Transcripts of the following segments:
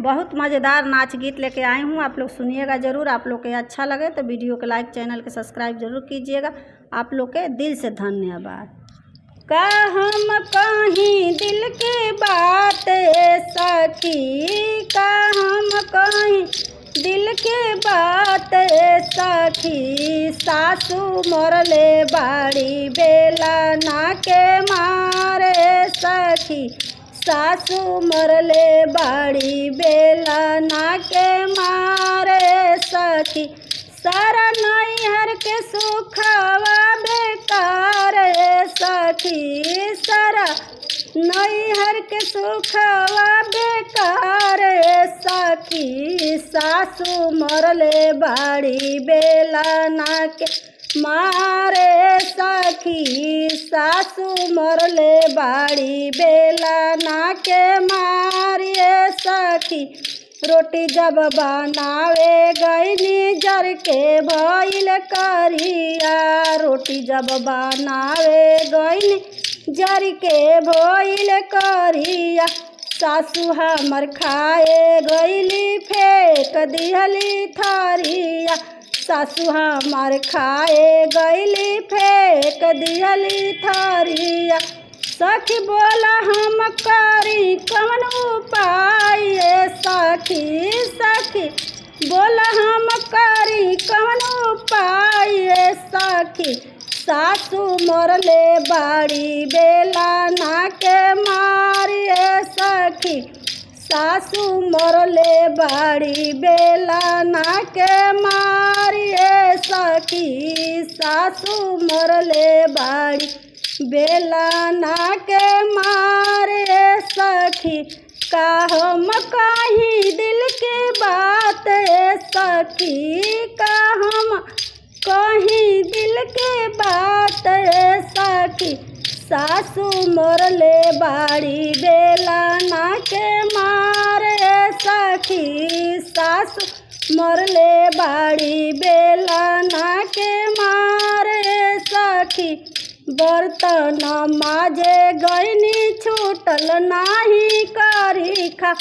बहुत मज़ेदार नाच गीत लेके आई हूँ। आप लोग सुनिएगा ज़रूर। आप लोग के अच्छा लगे तो वीडियो को लाइक, चैनल के सब्सक्राइब जरूर कीजिएगा। आप लोग के दिल से धन्यवाद। का हम कहीं दिल की बात सखी, का हम कहीं दिल की बात सखी, सासू मरले बाड़ी बेला ना के मारे सखी, सासू मरले बाड़ी बेला ना के मारे सखी, सारा नैहर के सुखवा बेकार सखी, सारा नैहर के सुखवा बेकार सखी, सासू मरले बाड़ी बेला ना के मारे सखी, सासू मरले बाड़ी बेला ना के मारिए सखी, रोटी जब बनावे गईनी जर के भइल करिया, रोटी जब बनावे गईनी जर के भइल करिया, सासू हमर खाए गईली फेंक दिहली थरिया, सासू हमार खाए गईली फेंक दिहली थरिया, सखी बोला हम करी कौन उपाय सखी, सखी बोला हम करी कौन उपाय सखी, सासू मरले बाड़ी बेला ना के मारिए सखी, सासू मरले बाड़ी बेला ना के मारिए सखी, सासू मरले बाड़ी बेला ना के मारे सखी, का हम कहीं दिल की बात सखी, का हम कहीं दिल की बात सखी, सासू मरले बाड़ी बेला ना के मारे सखी, सासू मरले बाड़ी बेला ना के मारे सखी, बर्तन माजे गईनी छूटल नाही करिखा,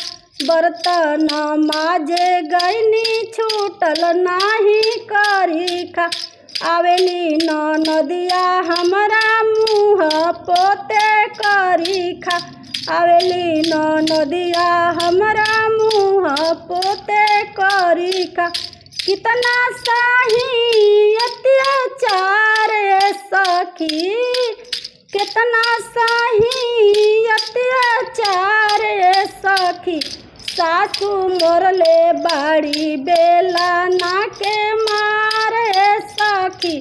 बर्तन माजे गईनी छूटल नाही करिखा, आवेली नदिया हमरा मुँह पोते करिखा, आवेली नदिया हमरा मुँह पोते करिखा, कितना सही अत्याचार सखी, कितना सही अत्याचार सखी, सासू मरले बाड़ी बेला ना के मारे सखी,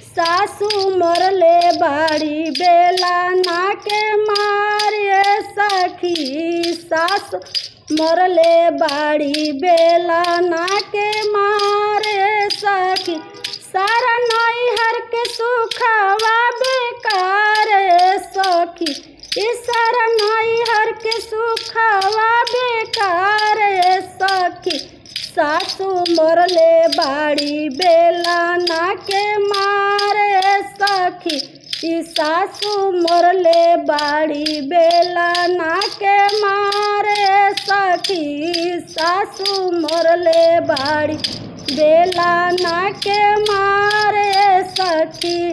सासू मरले बाड़ी बेला ना के मारे सखी, सासू मरले बाड़ी बेला ना के मारे सखी, सारा नैहर के सुखवा बेकार सखी, सारा नैहर के सुखवा बेकार सखी, सासू मरले बाड़ी बेला ना के मारे सखी, सासू मरले बाड़ी बेला ना के मारे सखी, सासू मरले बाड़ी बेला ना के मारे सखी।